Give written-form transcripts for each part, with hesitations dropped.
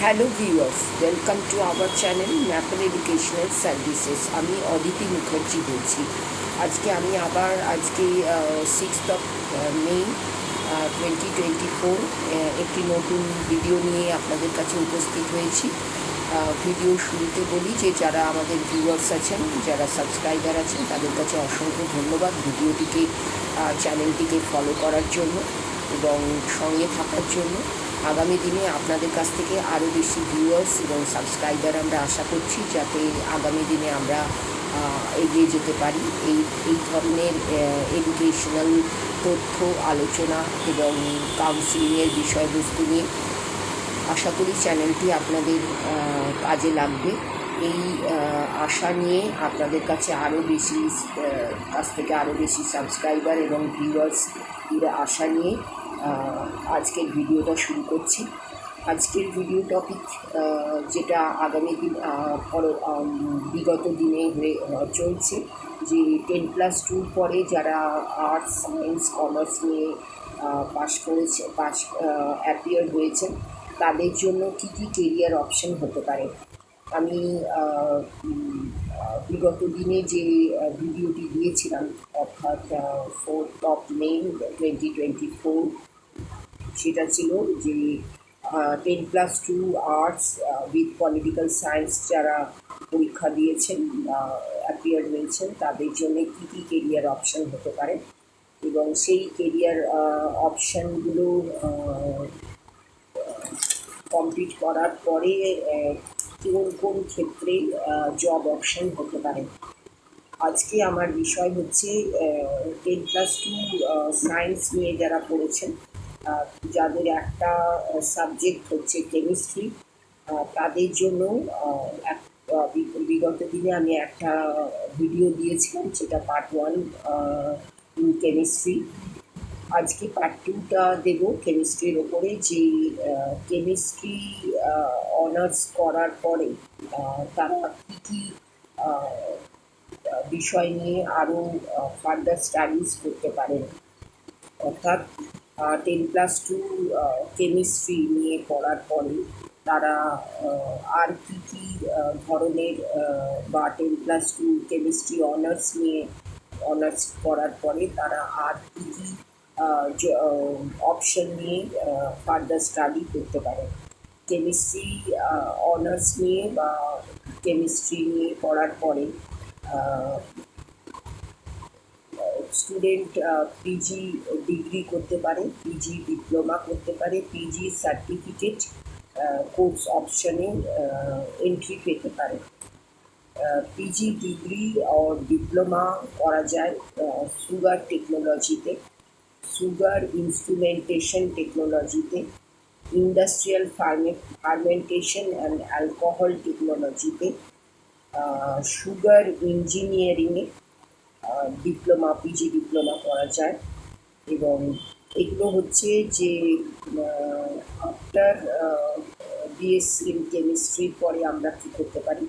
Hello viewers, welcome to our channel maple educational services. আমি অদিতি মুখার্জি বলছি। আজকে 6 মে 2024 একটি নতুন ভিডিও নিয়ে আপনাদের কাছে উপস্থিত হয়েছি। ভিডিও শুরুতে বলি যে যারা আমাদের ভিউয়ার্স আছেন, যারা সাবস্ক্রাইবার আছেন, তাদের কাছে অসংখ্য ধন্যবাদ চ্যানেলটিকে ফলো করার জন্য এবং সঙ্গে থাকার জন্য। আগামী দিনে আপনাদের কাছ থেকে আরও বেশি ভিউয়ার্স এবং সাবস্ক্রাইবার আমরা আশা করছি, যাতে আগামী দিনে আমরা এগিয়ে যেতে পারি এই ধরনের এডুকেশনাল তথ্য, আলোচনা এবং কাউন্সিলিংয়ের বিষয়বস্তু নিয়ে। আশা করি চ্যানেলটি আপনাদের কাজে লাগবে। এই আশা নিয়ে আপনাদের কাছে কাছ থেকে আরও বেশি সাবস্ক্রাইবার এবং ভিউয়ার্স আশা নিয়ে আজকের ভিডিওটা শুরু করছি। আজকের ভিডিও টপিক যেটা আগামী দিন বিগত দিনে চলছে, যে 10+2 পরে যারা আর্টস, সায়েন্স, কমার্স নিয়ে অ্যাপিয়ার হয়েছেন, তাদের জন্য কী কী কেরিয়ার অপশন হতে পারে। আমি বিগত দিনে যে ভিডিওটি দিয়েছিলাম, অর্থাৎ 4 মে 2024, সেটা ছিল যে 10+2 আর্টস উইথ পলিটিক্যাল সায়েন্স যারা পরীক্ষা দিয়েছেন, অ্যাপিয়ার হয়েছেন, তাদের জন্য কী কী কেরিয়ার অপশন হতে পারে এবং সেই কেরিয়ার অপশানগুলো কমপ্লিট করার পরে কোন ক্ষেত্রে জব অপশন হতে পারে। আজকে আমার বিষয় হচ্ছে 10+2 সায়েন্স নিয়ে যারা পড়েছেন, যাদের একটা সাবজেক্ট হচ্ছে কেমিস্ট্রি, তাদের জন্য বিগত দিনে আমি একটা ভিডিও দিয়েছিলাম, যেটা পার্ট 1 ইন কেমিস্ট্রি। আজকে পার্ট 2টা দেব কেমিস্ট্রির ওপরে, যে কেমিস্ট্রি অনার্স করার পরে তারা কী কী বিষয় নিয়ে আরও ফার্দার স্টাডিজ করতে পারেন। অর্থাৎ 10+2 কেমিস্ট্রি নিয়ে পড়ার পরে তারা আর কী কী ধরনের, বা 10+2 কেমিস্ট্রি অনার্স করার পরে তারা আর কী কী অপশন নিয়ে ফার্দার স্টাডি করতে পারে। কেমিস্ট্রি অনার্স নিয়ে বা কেমিস্ট্রি নিয়ে পড়ার পরে স্টুডেন্ট পিজি ডিগ্রি করতে পারে, পিজি ডিপ্লোমা করতে পারে, পিজি সার্টিফিকেট কোর্স অপশানে এন্ট্রি পেতে পারে। পিজি ডিগ্রি और ডিপ্লোমা করা যায় সুগার টেকনোলজিতে, সুগার ইনস্ট্রুমেন্টেশন টেকনোলজিতে, ইন্ডাস্ট্রিয়াল ফার্মেন্টেশন অ্যান্ড অ্যালকোহল টেকনোলজিতে, সুগার ইঞ্জিনিয়ারিংয়ে পিজি ডিপ্লোমা করা যায়। এবং এগুলো হচ্ছে যে আফটার বিএসসি ইন কেমিস্ট্রির পরে আমরা কী করতে পারি।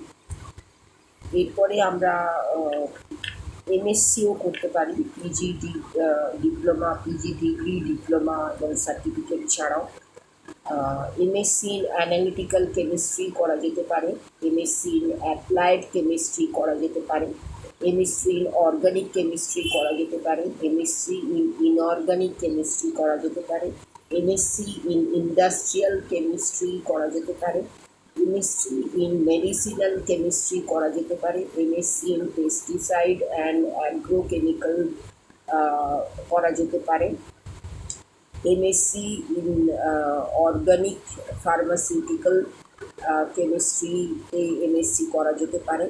এরপরে আমরা এমএসসিও করতে পারি, PG diploma, PG degree, diploma এবং সার্টিফিকেট ছাড়াও। এমএসসি ইন অ্যানালিটিক্যাল কেমিস্ট্রি করা যেতে পারে, এমএসসি ইন অ্যাপ্লাইড কেমিস্ট্রি করা যেতে পারে, এমএসসি ইন অর্গানিক কেমিস্ট্রি করা যেতে পারে, এমএসসি ইন ইনঅর্গানিক কেমিস্ট্রি করা যেতে পারে, এমএসসি ইন ইন্ডাস্ট্রিয়াল কেমিস্ট্রি করা যেতে পারে, এমএসসি ইন মেডিসিনাল কেমিস্ট্রি করা যেতে পারে, MSc in pesticide and agrochemical করা যেতে পারে, এমএসসি ইন অর্গানিক ফার্মাসিউটিক্যাল কেমিস্ট্রিতে এমএসসি করা যেতে পারে,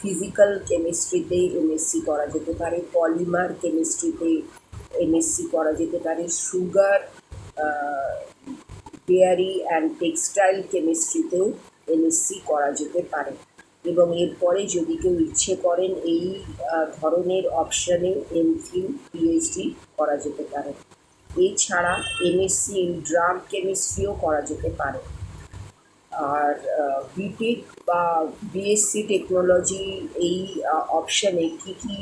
ফিজিক্যাল কেমিস্ট্রিতে এমএসসি করা যেতে পারে, পলিমার কেমিস্ট্রিতে এমএসসি করা যেতে পারে, সুগার, ডেয়ারি অ্যান্ড টেক্সটাইল কেমিস্ট্রিতেও এমএসসি করা যেতে পারে। এবং এরপরে যদি কেউ ইচ্ছে করেন এই ধরনের অপশানে এমফিল, পিএইচডি করা যেতে পারে। এছাড়া এমএসসি ইন ড্রাগ কেমিস্ট্রিও করা যেতে পারে। আর বিটেক বা বিএসসি টেকনোলজি, এই অপশানে কী কী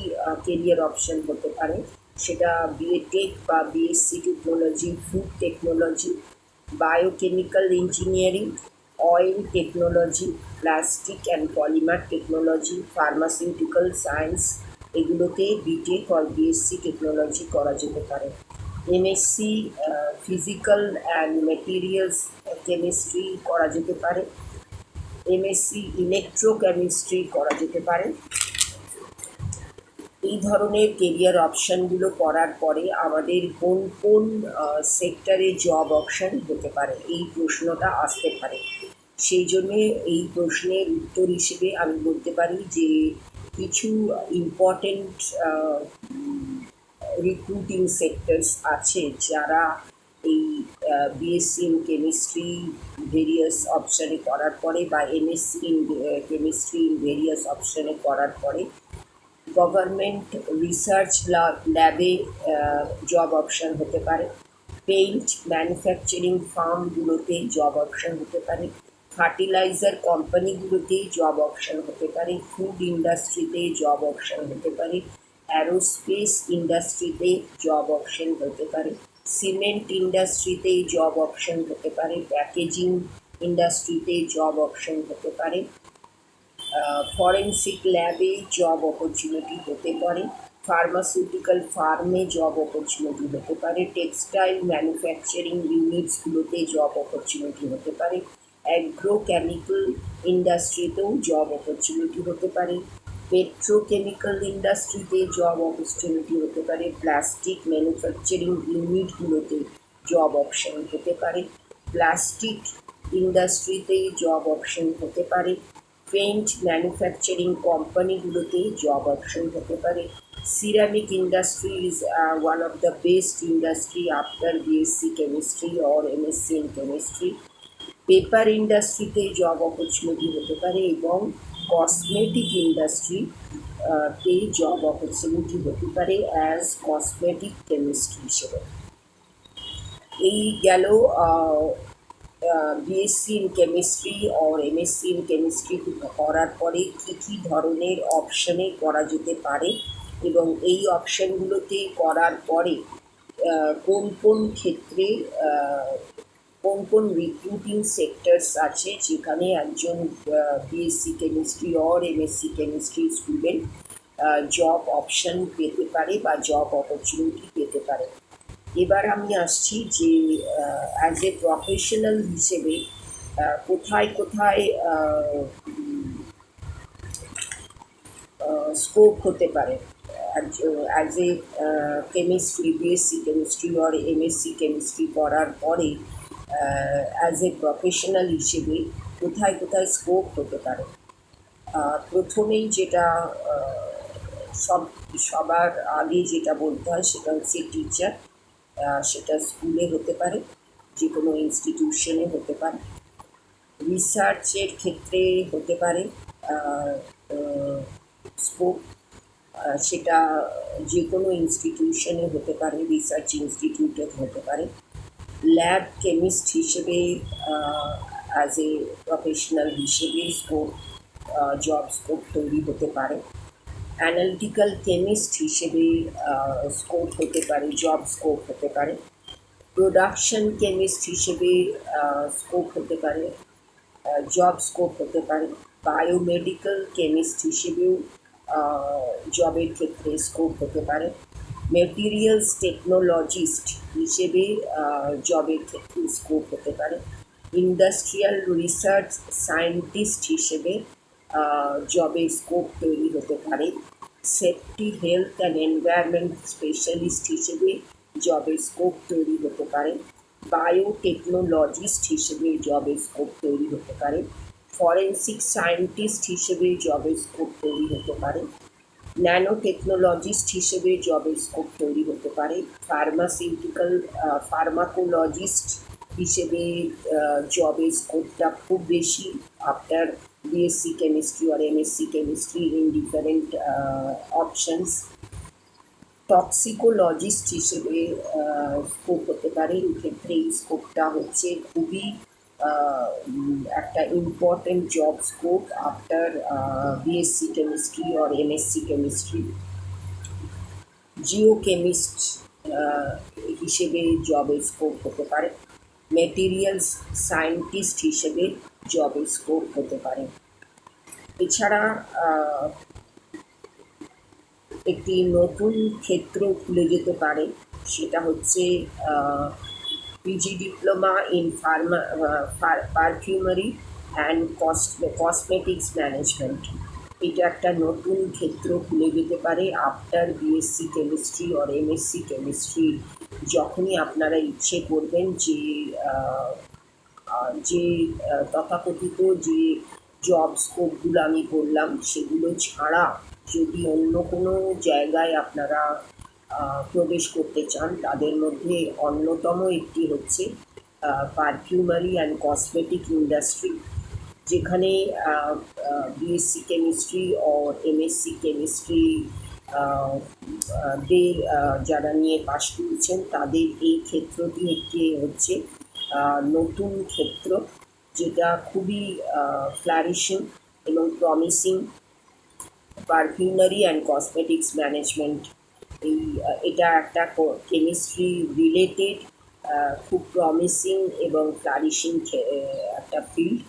কেরিয়ার অপশান হতে পারে, সেটা বিএটেক বা BSc technology, food technology, biochemical engineering, oil technology, plastic and polymer technology, pharmaceutical science, এগুলোতে বিটেক আর বিএসসি টেকনোলজি করা যেতে পারে। MSc physical and materials chemistry করা যেতে পারে। এমএসসি ইলেকট্রোকেমিস্ট্রি করা যেতে পারে। এই ধরনের কেরিয়ার অপশানগুলো করার পরে আমাদের কোন কোন সেক্টরে জব অপশান হতে পারে, এই প্রশ্নটা আসতে পারে। সেই জন্যে এই প্রশ্নের উত্তর হিসেবে আমি বলতে পারি যে কিছু ইম্পর্টেন্ট রিক্রুটিং সেক্টরস আছে যারা এই বিএসসি ইন কেমিস্ট্রি ভেরিয়াস অপশানে করার পরে বা MSc in chemistry in various অপশানে করার পরে গভর্নমেন্ট রিসার্চ ল্যাবে জব অপশান হতে পারে, পেইন্ট ম্যানুফ্যাকচারিং ফার্মগুলোতে জব অপশান হতে পারে, ফার্টিলাইজার কোম্পানিগুলোতে জব অপশান হতে পারে, ফুড ইন্ডাস্ট্রিতে জব অপশান হতে পারে, অ্যারোস্পেস ইন্ডাস্ট্রিতে জব অপশান হতে পারে, সিমেন্ট ইন্ডাস্ট্রিতে জব অপশান হতে পারে, প্যাকেজিং ইন্ডাস্ট্রিতে জব অপশান হতে পারে, ফরেন্সিক ল্যাবে জব অপরচুনিটি হতে পারে, ফার্মাসিউটিক্যাল ফার্মে জব অপরচুনিটি হতে পারে, টেক্সটাইল ম্যানুফ্যাকচারিং ইউনিটসগুলোতে জব অপরচুনিটি হতে পারে, অ্যাগ্রোকেমিক্যাল ইন্ডাস্ট্রিতেও জব অপরচুনিটি হতে পারে, পেট্রোকেমিক্যাল ইন্ডাস্ট্রিতে জব অপরচুনিটি হতে পারে, প্লাস্টিক ম্যানুফ্যাকচারিং ইউনিটগুলোতে জব অপশন হতে পারে, প্লাস্টিক ইন্ডাস্ট্রিতে জব অপশন হতে পারে, পেইন্ট ম্যানুফ্যাকচারিং কোম্পানিগুলোতে জব অপশন হতে পারে, ceramic industry is one of the best industry after BSc chemistry or MSc in chemistry, paper ইন্ডাস্ট্রিতে জব অপরচুনিটি হতে পারে এবং কসমেটিক ইন্ডাস্ট্রি তে জব অপরচুনিটি হতে পারে অ্যাজ কসমেটিক কেমিস্ট্রি হিসেবে। এই গেল BSc in chemistry or MSc in chemistry করার পরে কী কী ধরনের অপশানে করা যেতে পারে এবং এই অপশানগুলোতে করার পরে কোন কোন ক্ষেত্রে কোন কোন রিক্রুটিং সেক্টরস আছে যেখানে একজন BSc chemistry or MSc chemistry student job option পেতে পারে বা জব অপরচুনিটি পেতে পারে। এবার আমি আসছি যে অ্যাজ এ প্রফেশনাল হিসেবে কোথায় কোথায় স্কোপ হতে পারে as a chemistry, BSc chemistry or MSc chemistry করার পরে অ্যাজ এ প্রফেশনাল হিসেবে কোথায় কোথায় স্কোপ হতে পারে। প্রথমেই যেটা সবার আগে যেটা বলতে হয় সেটা হচ্ছে টিচার। সেটা স্কুলে হতে পারে, যে কোনো ইনস্টিটিউশনে হতে পারে, রিসার্চের ক্ষেত্রে হতে পারে স্কোপ, সেটা যে কোনো ইনস্টিটিউশনে হতে পারে, রিসার্চ ইনস্টিটিউটে হতে পারে, ল্যাব কেমিস্ট হিসেবে অ্যাজ এ প্রফেশনাল হিসেবে স্কোপ জব স্কোপ তৈরি হতে পারে, অ্যানালিটিক্যাল কেমিস্ট হিসেবে স্কোপ হতে পারে, জব স্কোপ হতে পারে, প্রোডাকশন কেমিস্ট হিসেবে স্কোপ হতে পারে, জব স্কোপ হতে পারে, বায়োমেডিক্যাল কেমিস্ট হিসেবেও জবের ক্ষেত্রে স্কোপ হতে পারে, মেটেরিয়ালস টেকনোলজিস্ট হিসেবে জবের ক্ষেত্রে স্কোপ হতে পারে, ইন্ডাস্ট্রিয়াল রিসার্চ সায়েন্টিস্ট হিসেবে জবের স্কোপ তৈরি হতে পারে, safety health and environment specialist হিসেবে জবের স্কোপ তৈরি হতে পারে, বায়োটেকনোলজিস্ট হিসেবে জবের স্কোপ তৈরি হতে পারে, ফরেন্সিক সায়েন্টিস্ট হিসেবে জবের স্কোপ তৈরি হতে পারে, ন্যানো টেকনোলজিস্ট হিসেবে জবের স্কোপ তৈরি হতে পারে, ফার্মাসিউটিক্যাল ফার্মাকোলজিস্ট হিসেবে জবের স্কোপটা খুব বেশি আফটার বিএসসি কেমিস্ট্রি আর MSc chemistry in different options, toxicologist হিসেবে স্কোপ হতে পারে। এক্ষেত্রে এই স্কোপটা হচ্ছে খুবই একটা important job scope after BSc chemistry or MSc chemistry, geochemist হিসেবে জবের স্কোপ হতে পারে, মেটেরিয়ালস সায়েন্টিস্ট হিসেবে জবের স্কোপ হতে পারে। এছাড়া একটি নতুন ক্ষেত্র খুলে যেতে পারে, সেটা হচ্ছে PG diploma in perfumery and cosmetics management. এটা একটা নতুন ক্ষেত্র খুলে যেতে পারে after BSc chemistry or MSc chemistry. যখনই আপনারা ইচ্ছে করবেন যে যে তথাকথিত যে জব স্কোপগুলো আমি বললাম সেগুলো ছাড়া যদি অন্য কোনো জায়গায় আপনারা প্রবেশ করতে চান, তাদের মধ্যে অন্যতম একটি হচ্ছে পারফিউমারি অ্যান্ড কসমেটিক ইন্ডাস্ট্রি, যেখানে বিএসসি কেমিস্ট্রি ও এমএসসি কেমিস্ট্রি দের যারা নিয়ে পাশ করেছেন তাদের এই ক্ষেত্রটি একটি হচ্ছে নতুন ক্ষেত্র, যেটা খুবই ফ্লারিশিং এবং promising. Perfumery and cosmetics management, এটা একটা কেমিস্ট্রি রিলেটেড খুব প্রমিসিং এবং ফ্লারিশিং একটা ফিল্ড।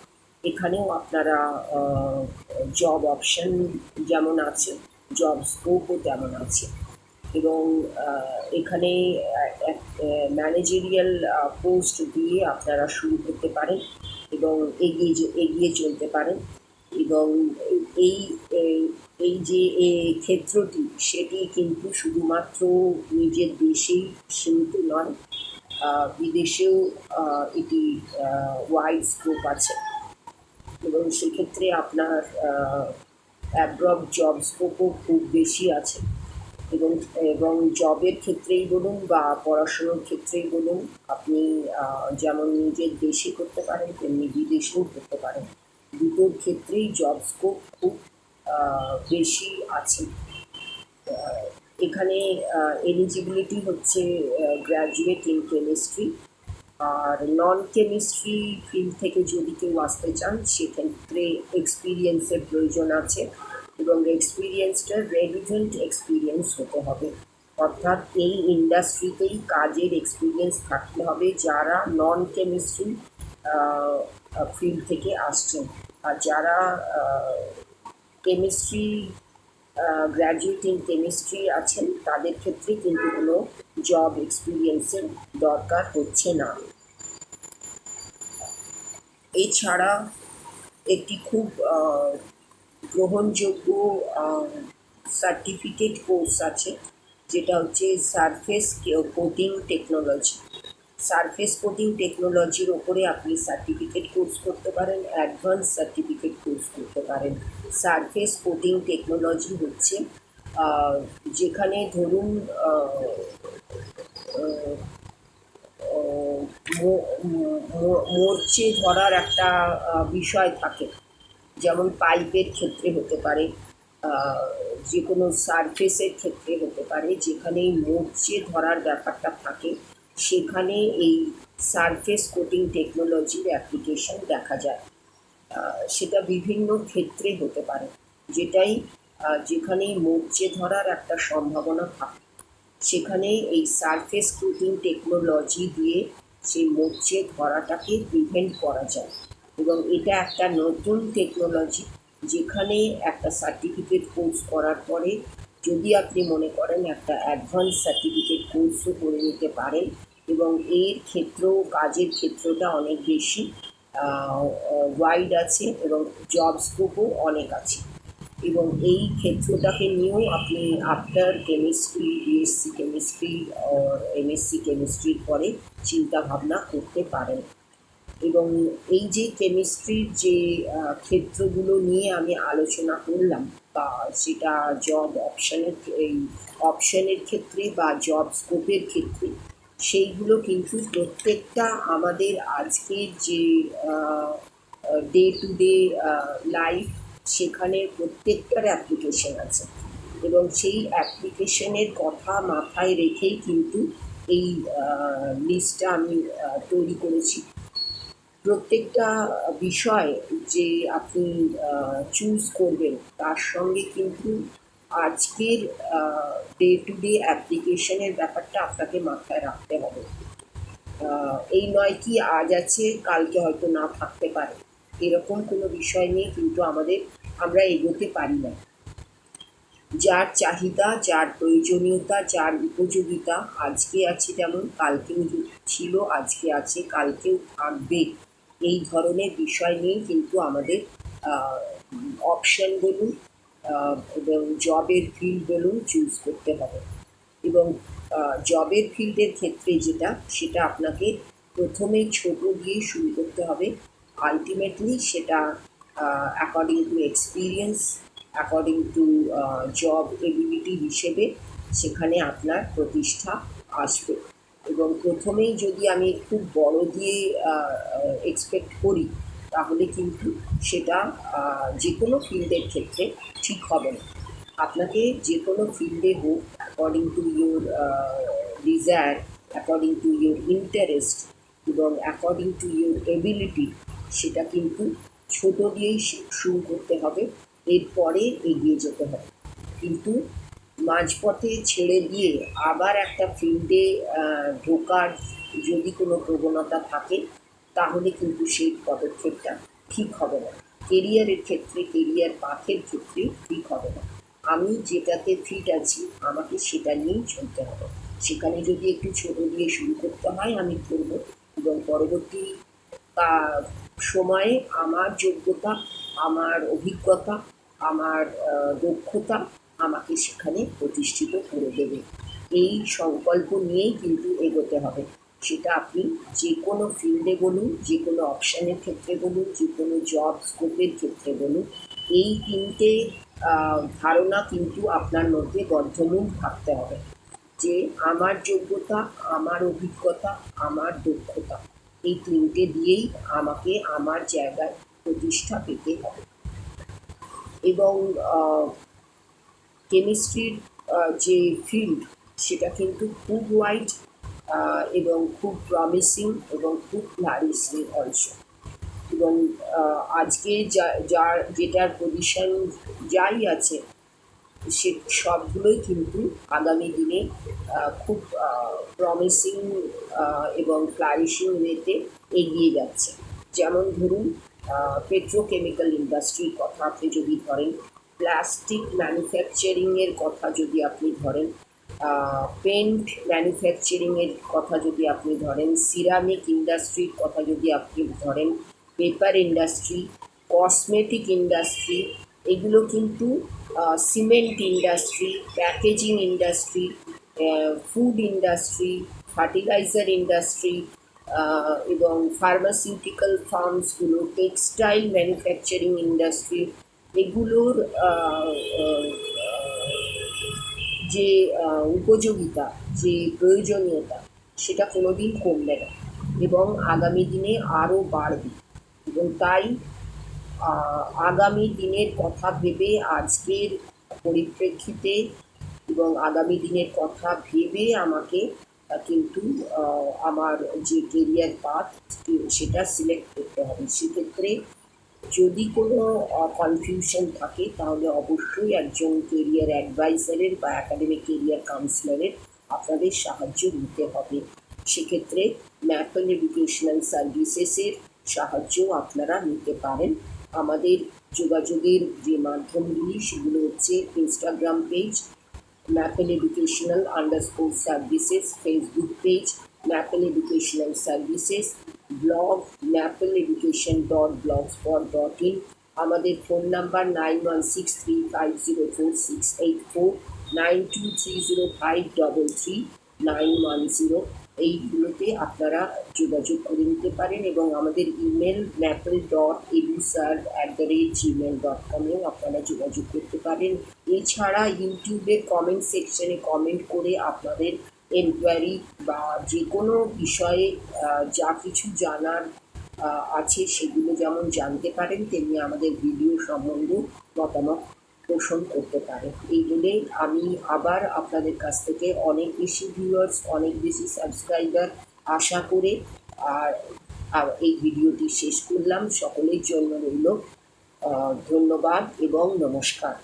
এখানেও আপনারা জব অপশন যেমন আছে, জব স্কোপও তেমন আছে, এবং এখানে ম্যানেজেরিয়াল পোস্ট দিয়ে আপনারা শুরু করতে পারেন এবং এগিয়ে চলতে পারেন। এবং এই এই যে ক্ষেত্রটি সেটি কিন্তু শুধুমাত্র নিজের দেশেই সীমিত নয়, বিদেশেও এটি ওয়াইড স্কোপ আছে, এবং সেক্ষেত্রে আপনার অ্যাব্রড জব স্কোপও খুব বেশি আছে। এবং জবের ক্ষেত্রেই বলুন বা পড়াশুনোর ক্ষেত্রেই বলুন, আপনি যেমন নিজের দেশে করতে পারেন তেমনি বিদেশেও করতে পারেন। দুটোর ক্ষেত্রেই জব স্কোপ খুব বেশি আছে। এখানে এলিজিবিলিটি হচ্ছে গ্র্যাজুয়েট ইন কেমিস্ট্রি, আর নন কেমিস্ট্রি ফিল্ড থেকে যদি কেউ আসতে চান সেক্ষেত্রে এক্সপিরিয়েন্সের প্রয়োজন আছে, এবং এক্সপিরিয়েন্সটা রেলিভেন্ট এক্সপিরিয়েন্স হতে হবে, অর্থাৎ এই ইন্ডাস্ট্রিতেই কাজের এক্সপিরিয়েন্স থাকতে হবে যারা নন কেমিস্ট্রি ফিল্ড থেকে আসছেন। আর যারা কেমিস্ট্রি গ্র্যাজুয়েট ইন কেমিস্ট্রি আছেন তাদের ক্ষেত্রে কিন্তু কোনো জব এক্সপিরিয়েন্সের দরকার হচ্ছে না। এছাড়া একটি খুব গ্রহণযোগ্য সার্টিফিকেট কোর্স আছে, যেটা হচ্ছে surface coating technology. Surface coating টেকনোলজির ওপরে আপনি সার্টিফিকেট কোর্স করতে পারেন, অ্যাডভান্স সার্টিফিকেট কোর্স করতে পারেন। সারফেস কোটিং টেকনোলজি হচ্ছে যেখানে ধরুন মরচে ধরার একটা বিষয় থাকে, যেমন পাইপের ক্ষেত্রে হতে পারে, যে কোনো সারফেসের ক্ষেত্রে হতে পারে, যেখানে মরচে ধরার ব্যাপারটা থাকে সেখানে এই সারফেস কোটিং টেকনোলজির অ্যাপ্লিকেশন দেখা যায়। সেটা বিভিন্ন ক্ষেত্রে হতে পারে, যেখানে মরচে ধরার একটা সম্ভাবনা থাকে সেখানে এই সারফেস কোটিং টেকনোলজি দিয়ে সেই মরচে ধরাটাকে প্রিভেন্ট করা যায়। এবং এটা একটা নতুন টেকনোলজি, যেখানে একটা সার্টিফিকেট কোর্স করার পরে যদি আপনি মনে করেন একটা অ্যাডভান্স সার্টিফিকেট কোর্সও করে নিতে পারেন, এবং এর ক্ষেত্রেও কাজের ক্ষেত্রটা অনেক বেশি ওয়াইড আছে এবং জব স্কোপও অনেক আছে। এবং এই ক্ষেত্রটাকে নিয়েও আপনি আফটার কেমিস্ট্রি, বিএসসি কেমিস্ট্রি আর এমএসসি কেমিস্ট্রির পরে চিন্তা ভাবনা করতে পারেন। এবং এই যে কেমিস্ট্রির যে ক্ষেত্রগুলো নিয়ে আমি আলোচনা করলাম, বা সেটা জব অপশনের ক্ষেত্রে বা জব স্কোপের ক্ষেত্রে, সেইগুলো কিন্তু প্রত্যেকটা আমাদের আজকের যে ডে টু ডে লাইফ, সেখানে প্রত্যেকটার অ্যাপ্লিকেশন আছে, এবং সেই অ্যাপ্লিকেশনের কথা মাথায় রেখেই কিন্তু এই লিস্টটা আমি তৈরি করেছি। প্রত্যেকটা বিষয় যে আপনি চুজ করবেন তার সঙ্গে কিন্তু আজকের ডে টু ডে অ্যাপ্লিকেশনের ব্যাপারটা আপনাকে মাথায় রাখতে হবে। এই নয় কি আজ আছে কালকে হয়তো না থাকতে পারে, এরকম কোনো বিষয় নিয়ে কিন্তু আমরা এগোতে পারি না। যার চাহিদা, যার প্রয়োজনীয়তা, যার উপযোগিতা আজকে আছে যেমন কালকেও ছিল, আজকে আছে কালকেও থাকবে, এই ধরনের বিষয় নিয়েই কিন্তু আমাদের অপশন বলুন এবং জবের ফিল্ড বলুন চুজ করতে হবে। এবং জবের ফিল্ডের ক্ষেত্রে সেটা আপনাকে প্রথমেই ছোট দিয়ে শুরু করতে হবে। আলটিমেটলি সেটা according to experience, according to job ability হিসেবে সেখানে আপনার প্রতিষ্ঠা আসবে। এবং প্রথমেই যদি আমি খুব বড় দিয়ে এক্সপেক্ট করি তাহলে কিন্তু সেটা যে কোনো ফিল্ডের ক্ষেত্রে ঠিক হবে না। আপনাকে যে কোনো ফিল্ডে হোক, according to your desire, according to your interest এবং অ্যাকর্ডিং টু ইউর এবিলিটি, সেটা কিন্তু ছোট দিয়েই শুরু করতে হবে, এরপরে এগিয়ে যেতে হবে। কিন্তু মাঝপথে ছেড়ে দিয়ে আবার একটা ফিল্ডে ঢোকার যদি কোনো প্রবণতা থাকে তাহলে কিন্তু সেই পদক্ষেপটা ঠিক হবে না, কেরিয়ারের ক্ষেত্রে, কেরিয়ার পাথের ক্ষেত্রে ঠিক হবে না। আমি যেটাতে ফিট আছি আমাকে সেটা নিয়েই চলতে হবে। সেখানে যদি একটু ছোট দিয়ে শুরু করতে হয় আমি করব, এবং পরবর্তী সময়ে আমার যোগ্যতা, আমার অভিজ্ঞতা, আমার দক্ষতা আমাকে সেখানে প্রতিষ্ঠিত করে দেবে। এই সংকল্প নিয়েই কিন্তু এগোতে হবে। সেটা আপনি যে কোনো ফিল্ডে বলুন, যে কোনো অপশানের ক্ষেত্রে বলুন, যে কোনো জব স্কোপের ক্ষেত্রে বলুন, এই তিনটে ধারণা কিন্তু আপনার মধ্যে বদ্ধমূল থাকতে হবে যে আমার যোগ্যতা, আমার অভিজ্ঞতা, আমার দক্ষতা, এই তিনটে দিয়েই আমাকে আমার জায়গায় প্রতিষ্ঠা পেতে হবে। এবং কেমিস্ট্রির যে ফিল্ড সেটা কিন্তু খুব ওয়াইড এবং খুব প্রমিসিং এবং খুব ফ্লারিশিং অলসো। এবং আজকে যেটার পজিশন যাই আছে সে সবগুলোই কিন্তু আগামী দিনে খুব প্রমিসিং এবং ফ্লারিশিং ওয়েতে এগিয়ে যাচ্ছে। যেমন ধরুন পেট্রোকেমিক্যাল ইন্ডাস্ট্রির কথা আপনি যদি ধরেন, প্লাস্টিক ম্যানুফ্যাকচারিংয়ের কথা যদি আপনি ধরেন, পেন্ট ম্যানুফ্যাকচারিংয়ের কথা যদি আপনি ধরেন, সিরামিক ইন্ডাস্ট্রির কথা যদি আপনি ধরেন, পেপার ইন্ডাস্ট্রি, কসমেটিক ইন্ডাস্ট্রি, এগুলো কিন্তু cement industry, packaging industry, food industry, fertiliser industry এবং ফার্মাসিউটিক্যাল ফার্মসগুলো, টেক্সটাইল ম্যানুফ্যাকচারিং ইন্ডাস্ট্রি, এগুলোর যে উপযোগিতা, যে প্রয়োজনীয়তা, সেটা কোনো দিন কমবে না এবং আগামী দিনে আরও বাড়বে। এবং তাই আগামী দিনের কথা ভেবে, আজকের পরিপ্রেক্ষিতে এবং আগামী দিনের কথা ভেবে আমাকে কিন্তু আমার যে কেরিয়ার পাথ সেটা সিলেক্ট করতে হবে। সেক্ষেত্রে যদি কোনো কনফিউশন থাকে তাহলে অবশ্যই একজন কেরিয়ার অ্যাডভাইজারের বা একাডেমিক কেরিয়ার কাউন্সিলরের আপনাদের সাহায্য নিতে হবে। সেক্ষেত্রে ম্যাপল এডুকেশনাল সার্ভিসেসের সাহায্যও আপনারা নিতে পারেন। আমাদের যোগাযোগের যে মাধ্যমগুলি সেগুলো হচ্ছে Instagram page maple educational _services, Facebook page maple educational services, blog mappleeducation.blogspot.in, আমাদের ফোন নাম্বার 9163504684, 9230533910, এইগুলোতে আপনারা যোগাযোগ করে নিতে পারেন। এবং আমাদের ইমেল maple.edusar@gmail.com-এও আপনারা যোগাযোগ করতে পারেন। এছাড়া ইউটিউবের কমেন্ট সেকশনে কমেন্ট করে আপনাদের এনকোয়ারি বা যে কোনো বিষয়ে যা কিছু জানার আছে সেগুলো যেমন জানতে পারেন, তেমনি আমাদের ভিডিও সম্বন্ধেও মতামত পোষণ করতে পারেন। এই বলে আমি আবার আপনাদের কাছ থেকে অনেক বেশি ভিউয়ার্স, অনেক বেশি সাবস্ক্রাইবার আশা করে আর এই ভিডিওটি শেষ করলাম। সকলের জন্য রইল ধন্যবাদ এবং নমস্কার।